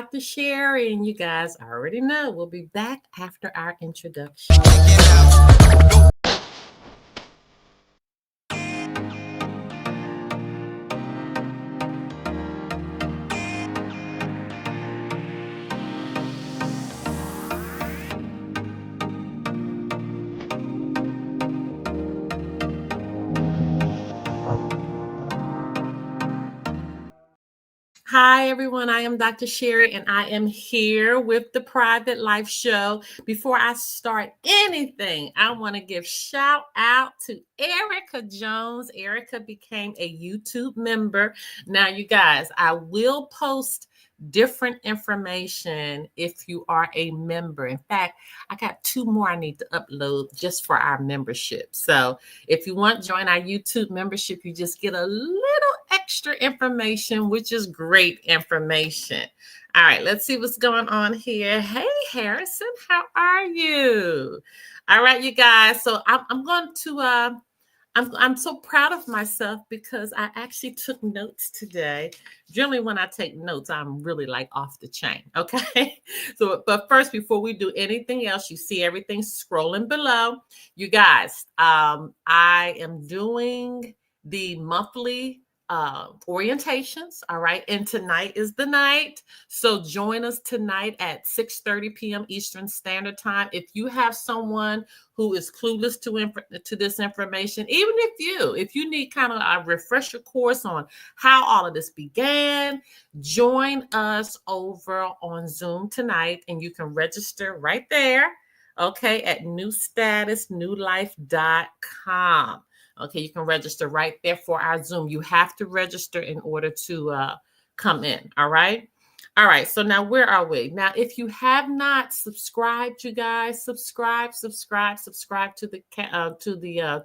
Dr. Sherry, and you guys already know we'll be back after our introduction. Hi, everyone. I am Dr. Sherry, and I am here with the Private Life Show. Before I start anything, I want to give shout out to Erica Jones. Erica became a YouTube member. Now, you guys, I will post different information if you are a member. In fact, I got 2 more I need to upload just for our membership. So if you want to join our YouTube membership, you just get a little extra information, which is great information. All right, let's see what's going on here. Hey, Harrison, how are you? All right, you guys. So I'm going to I'm so proud of myself because I actually took notes today. Generally, when I take notes, I'm really like off the chain. Okay. So, but first, before we do anything else, you see everything scrolling below. You guys, I am doing the monthly orientations. All right. And tonight is the night. So join us tonight at 6:30 p.m. Eastern Standard Time. If you have someone who is clueless to this information, even if you need kind of a refresher course on how all of this began, join us over on Zoom tonight, and you can register right there, okay, at newstatusnewlife.com. Okay, you can register right there for our Zoom. You have to register in order to come in, all right? All right, so now where are we? Now, if you have not subscribed, you guys, subscribe to the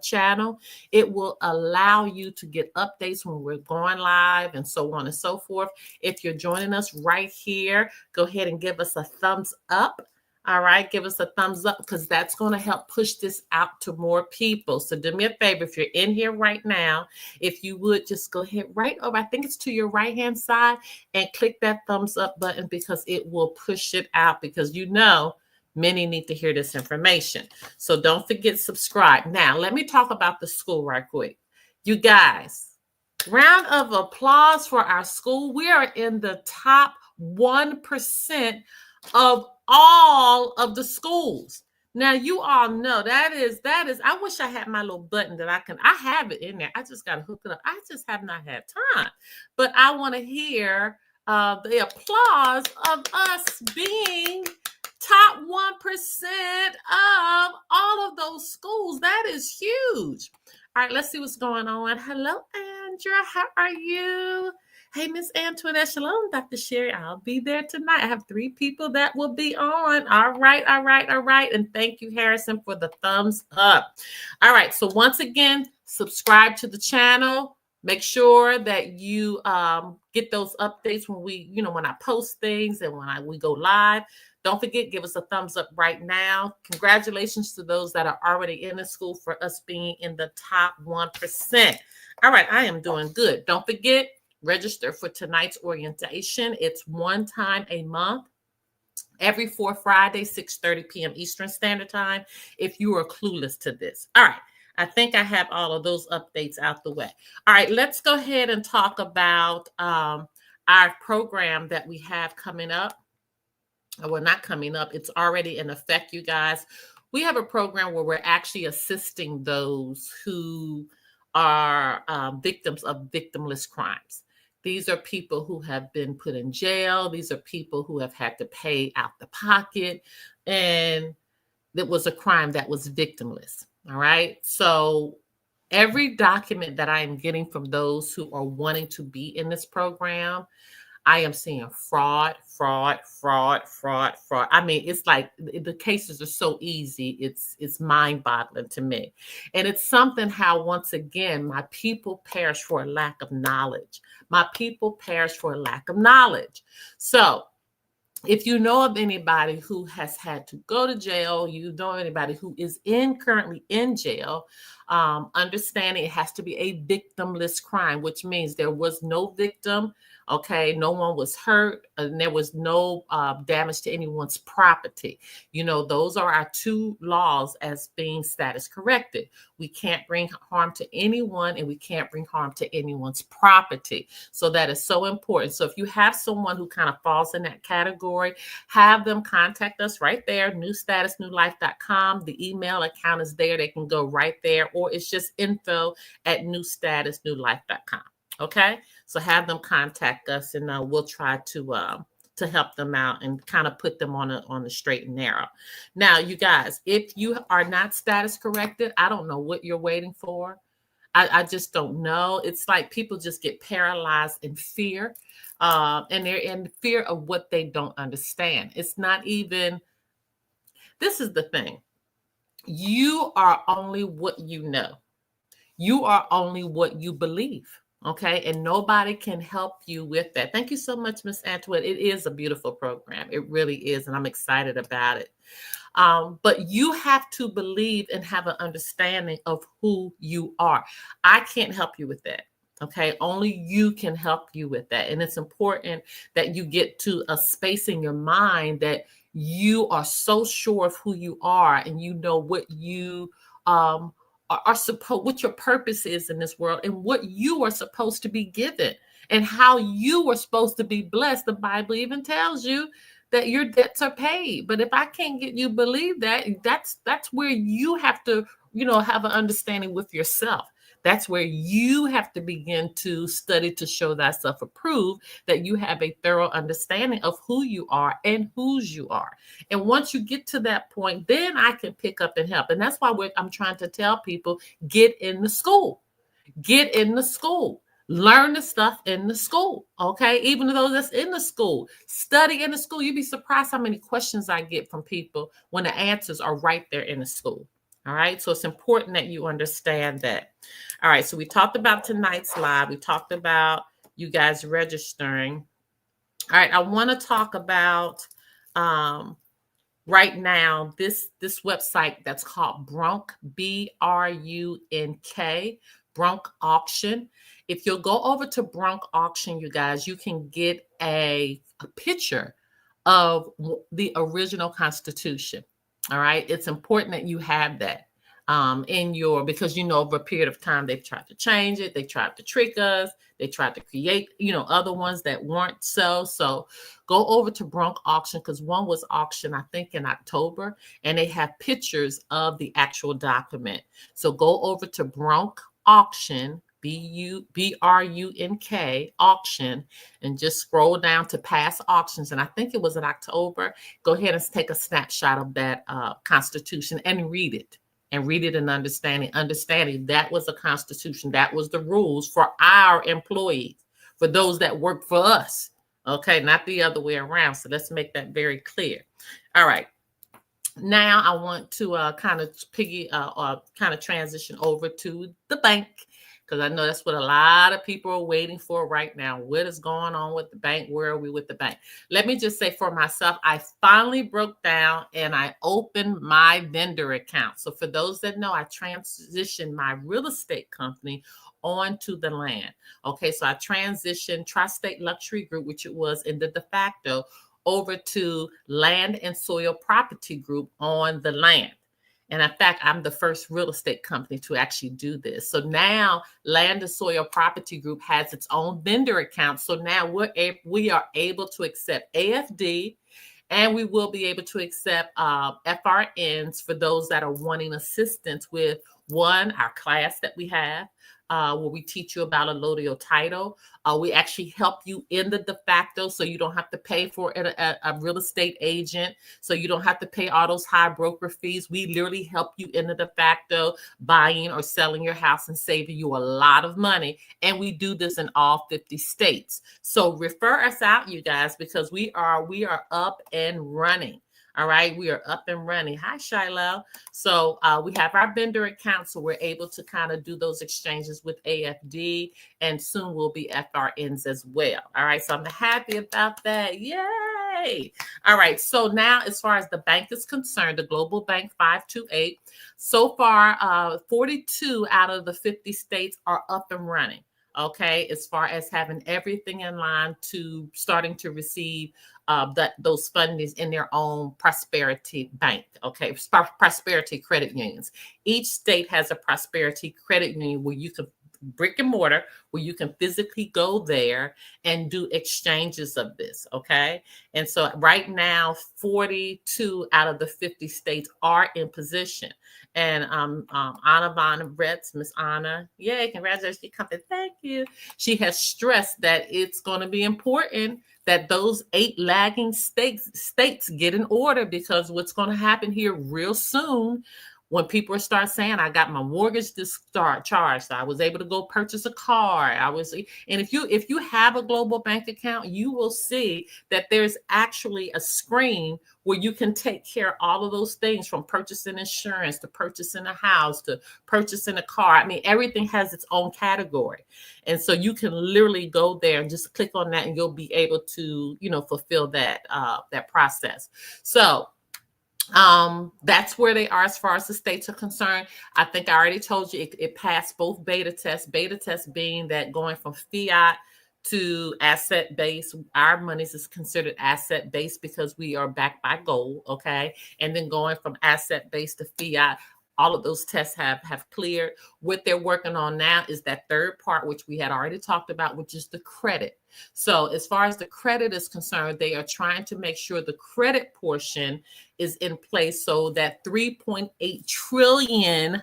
channel. It will allow you to get updates when we're going live and so on and so forth. If you're joining us right here, go ahead and give us a thumbs up. All right, give us a thumbs up because that's going to help push this out to more people. So do me a favor, if you're in here right now, if you would just go ahead right over, I think it's to your right-hand side, and click that thumbs up button because it will push it out because many need to hear this information. So don't forget subscribe. Now, let me talk about the school right quick. You guys, round of applause for our school. We are in the top 1% of all of the schools. Now you all know that is, I wish I had my little button that I have it in there. I just got to hook it up. I just have not had time, but I want to hear the applause of us being top 1% of all of those schools. That is huge. All right, let's see what's going on. Hello, Andrea. How are you? Hey, Miss Antoinette. Shalom, Dr. Sherry. I'll be there tonight. I have 3 people that will be on. All right. And thank you, Harrison, for the thumbs up. All right. So once again, subscribe to the channel. Make sure that you get those updates when I post things and when we go live. Don't forget, give us a thumbs up right now. Congratulations to those that are already in the school for us being in the top 1%. All right. I am doing good. Don't forget, register for tonight's orientation. It's one time a month, every 4th Friday, 6:30 p.m. Eastern Standard Time, if you are clueless to this. All right. I think I have all of those updates out the way. All right. Let's go ahead and talk about our program that we have coming up. Well, not coming up. It's already in effect, you guys. We have a program where we're actually assisting those who are victims of victimless crimes. These are people who have been put in jail. These are people who have had to pay out the pocket. And it was a crime that was victimless. All right. So every document that I am getting from those who are wanting to be in this program, I am seeing fraud. I mean, it's like the cases are so easy. It's mind-boggling to me. And it's something how, once again, my people perish for a lack of knowledge. So if you know of anybody who has had to go to jail, you know anybody who is currently in jail, understanding it has to be a victimless crime, which means there was no victim Okay, no one was hurt, and there was no damage to anyone's property. Those are our two laws as being status corrected. We can't bring harm to anyone, and we can't bring harm to anyone's property. So that is so important. So if you have someone who kind of falls in that category, have them contact us right there, newstatusnewlife.com. The email account is there. They can go right there, or it's just info@newstatusnewlife.com. Okay, so have them contact us, and we'll try to help them out and kind of put them on the straight and narrow. Now, you guys, if you are not status corrected, I don't know what you're waiting for. I just don't know. It's like people just get paralyzed in fear, and they're in fear of what they don't understand. It's not even. This is the thing. You are only what you know. You are only what you believe. Okay. And nobody can help you with that. Thank you so much, Miss Antoinette. It is a beautiful program. It really is. And I'm excited about it. But you have to believe and have an understanding of who you are. I can't help you with that. Okay. Only you can help you with that. And it's important that you get to a space in your mind that you are so sure of who you are, and you know what you are supposed, what your purpose is in this world, and what you are supposed to be given, and how you are supposed to be blessed. The Bible even tells you that your debts are paid. But if I can't get you to believe that, that's where you have to, have an understanding with yourself. That's where you have to begin to study to show thyself approved, that you have a thorough understanding of who you are and whose you are. And once you get to that point, then I can pick up and help. And that's why I'm trying to tell people, get in the school. Get in the school. Learn the stuff in the school. Okay. Even though that's in the school, study in the school. You'd be surprised how many questions I get from people when the answers are right there in the school. All right. So it's important that you understand that. All right. So we talked about tonight's live. We talked about you guys registering. All right. I want to talk about right now this website that's called Brunk, BRUNK, Brunk Auction. If you'll go over to Brunk Auction, you guys, you can get a picture of the original Constitution. All right. It's important that you have that because over a period of time, they've tried to change it. They tried to trick us. They tried to create, other ones that weren't so. So go over to Brunk Auction, because one was auctioned, I think, in October, and they have pictures of the actual document. So go over to Brunk Auction, BRUNK auction, and just scroll down to past auctions. And I think it was in October. Go ahead and take a snapshot of that Constitution and read it. And read it and understanding that was a Constitution. That was the rules for our employees, for those that work for us. Okay, not the other way around. So let's make that very clear. All right. Now I want to kind of transition over to the bank, because I know that's what a lot of people are waiting for right now. What is going on with the bank? Where are we with the bank? Let me just say for myself, I finally broke down and I opened my vendor account. So for those that know, I transitioned my real estate company onto the land. Okay, so I transitioned Tri-State Luxury Group, which it was in the de facto, over to Land and Soil Property Group on the land. And in fact, I'm the first real estate company to actually do this. So now Land and Soil Property Group has its own vendor account. So now we are able to accept AFD, and we will be able to accept FRNs for those that are wanting assistance with our class that we have, where we teach you about a Lodio title. We actually help you in the de facto, so you don't have to pay for a real estate agent. So you don't have to pay all those high broker fees. We literally help you in the de facto, buying or selling your house and saving you a lot of money. And we do this in all 50 states. So refer us out, you guys, because we are up and running. All right, we are up and running. Hi, Shiloh. So we have our vendor account, so we're able to kind of do those exchanges with AFD, and soon we'll be FRNs as well. All right, so I'm happy about that. Yay! All right, so now as far as the bank is concerned, the Global Bank 528, so far 42 out of the 50 states are up and running. okay, as far as having everything in line to starting to receive those fundings in their own Prosperity Bank, okay, Prosperity Credit Unions. Each state has a Prosperity Credit Union where you can brick and mortar, where you can physically go there and do exchanges of this, okay? And so right now, 42 out of the 50 states are in position. And Anna Von Retz, Miss Anna, yay, congratulations, you come in, thank you. She has stressed that it's going to be important that those 8 lagging states get in order, because what's going to happen here real soon, when people start saying, I got my mortgage discharged, I was able to go purchase a car, and if you have a global bank account, you will see that there's actually a screen where you can take care of all of those things, from purchasing insurance to purchasing a house to purchasing a car. I mean, everything has its own category. And so you can literally go there and just click on that, and you'll be able to, fulfill that process. So that's where they are as far as the states are concerned. I think I already told you it passed both beta tests being that going from fiat to asset based. Our monies is considered asset based because we are backed by gold, okay? And then going from asset based to fiat, all of those tests have cleared. What they're working on now is that third part, which we had already talked about, which is the credit. So as far as the credit is concerned, they are trying to make sure the credit portion is in place so that 3.8 trillion,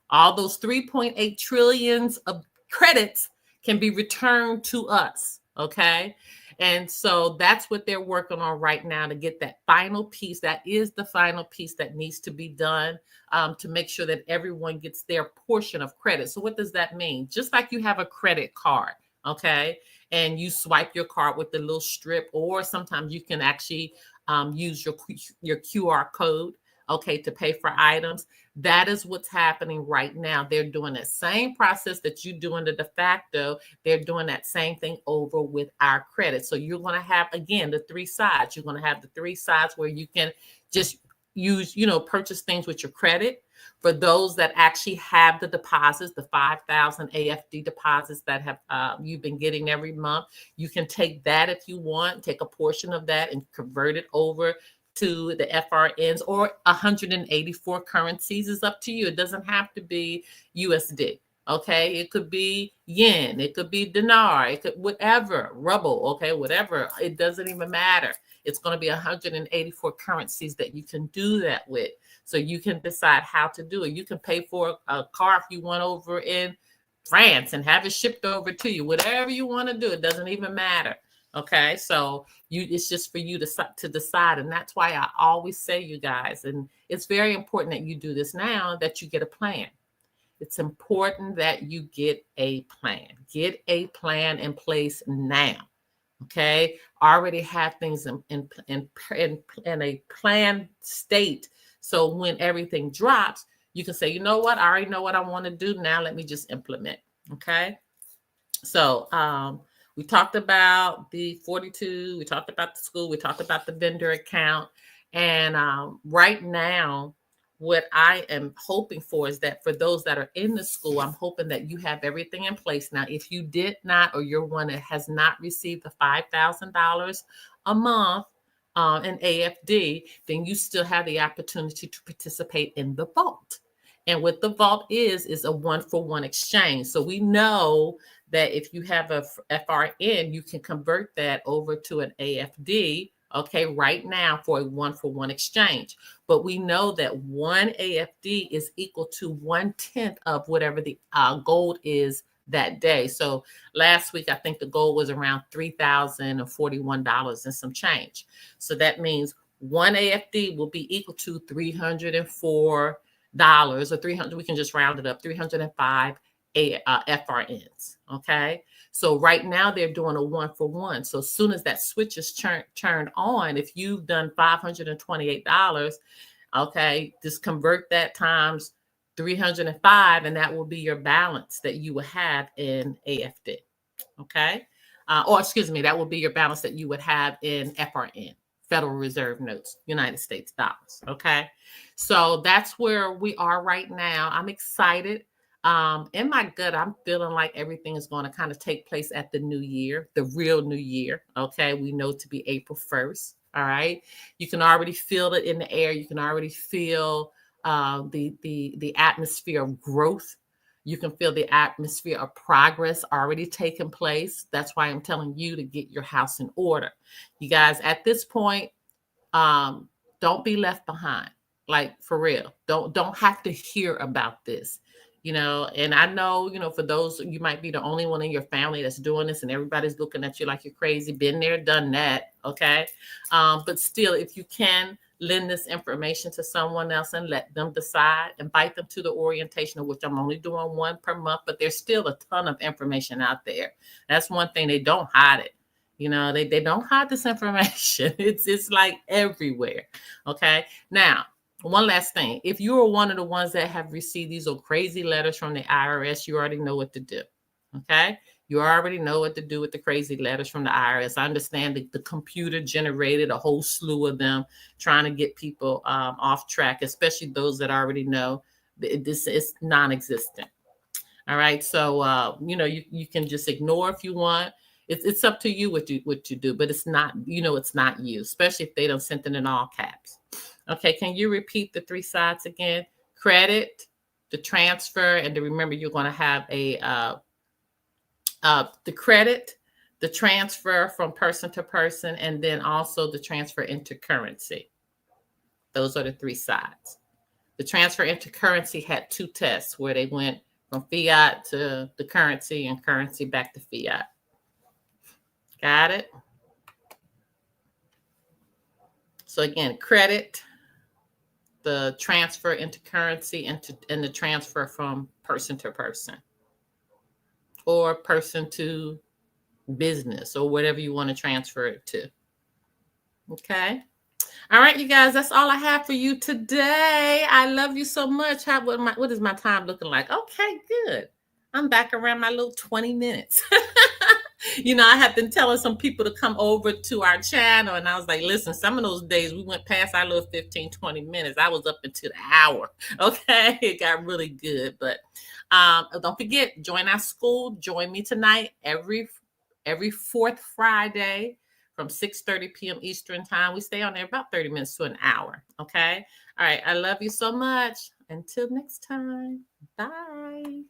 all those 3.8 trillions of credits can be returned to us, okay? And so that's what they're working on right now, to get that final piece. That is the final piece that needs to be done, to make sure that everyone gets their portion of credit. So what does that mean? Just like you have a credit card, okay, and you swipe your card with the little strip, or sometimes you can actually use your QR code, okay, to pay for items. That is what's happening right now. They're doing that same process that you do in the de facto. They're doing that same thing over with our credit. So you're going to have, again, the 3 sides. You're going to have the 3 sides where you can just use, purchase things with your credit. For those that actually have the deposits, the 5,000 AFD deposits that have you've been getting every month, you can take that if you want, take a portion of that and convert it over to the FRNs or 184 currencies. Is up to you. It doesn't have to be USD. Okay, it could be yen, it could be dinar, it could whatever, ruble, okay, whatever. It doesn't even matter. It's going to be 184 currencies that you can do that with. So you can decide how to do it. You can pay for a car if you want over in France and have it shipped over to you. Whatever you want to do, it doesn't even matter. Okay, so it's just for you to decide. And that's why I always say, you guys, and it's very important that you do this now, that you get a plan. It's important that you get a plan. Get a plan in place now. Okay, already have things in a planned state. So when everything drops, you can say, you know what, I already know what I want to do now. Let me just implement. Okay, so we talked about the 42. We talked about the school. We talked about the vendor account. And right now, what I am hoping for is that for those that are in the school, I'm hoping that you have everything in place. Now, if you did not, or you're one that has not received the $5,000 a month in AFD, then you still have the opportunity to participate in the vault. And what the vault is a 1-for-1 exchange. So we know that if you have a FRN, you can convert that over to an AFD, okay, right now for a 1-for-1 exchange. But we know that one AFD is equal to 1/10 of whatever the gold is that day. So last week, I think the gold was around $3,041 and some change. So that means one AFD will be equal to $304 or 300. We can just round it up, 305 FRNs. Okay. So right now they're doing a 1-for-1. So as soon as that switch is turned on, if you've done $528, okay, just convert that times 305, and that will be your balance that you will have in AFD. Okay. Or excuse me, that will be your balance that you would have in FRN, Federal Reserve Notes, United States dollars. Okay. So that's where we are right now. I'm excited In my gut, I'm feeling like everything is going to kind of take place at the new year, the real new year. Okay. We know to be April 1st. All right. You can already feel it in the air. You can already feel the atmosphere of growth. You can feel the atmosphere of progress already taking place. That's why I'm telling you to get your house in order. You guys, at this point, um, don't be left behind. Like for real. Don't have to hear about this. And I know, for those, you might be the only one in your family that's doing this and everybody's looking at you like you're crazy. Been there, done that. Okay. But still, if you can lend this information to someone else and let them decide, invite them to the orientation, of which I'm only doing one per month, but there's still a ton of information out there. That's one thing, they don't hide it. They don't hide this information. It's like everywhere. Okay. Now, one last thing. If you are one of the ones that have received these crazy letters from the IRS, you already know what to do. Okay. You already know what to do with the crazy letters from the IRS. I understand the computer generated a whole slew of them trying to get people off track, especially those that already know this is non-existent. All right. So, you can just ignore if you want. It's up to you what you do, but it's not, it's not you, especially if they don't send it in all caps. Okay. Can you repeat the three sides again? Credit, the transfer, and to remember you're going to have the credit, the transfer from person to person, and then also the transfer into currency. Those are the three sides. The transfer into currency had two tests where they went from fiat to the currency and currency back to fiat. Got it? So again, credit, the transfer into currency, and the transfer from person to person or person to business or whatever you want to transfer it to. Okay. All right, you guys, that's all I have for you today. I love you so much. What is my time looking like? Okay, good. I'm back around my little 20 minutes. I have been telling some people to come over to our channel, and I was like, listen, some of those days we went past our little 15, 20 minutes. I was up into the hour. Okay, it got really good. But don't forget, join our school. Join me tonight every fourth Friday from 6:30 p.m. Eastern time. We stay on there about 30 minutes to an hour. Okay. All right. I love you so much. Until next time. Bye.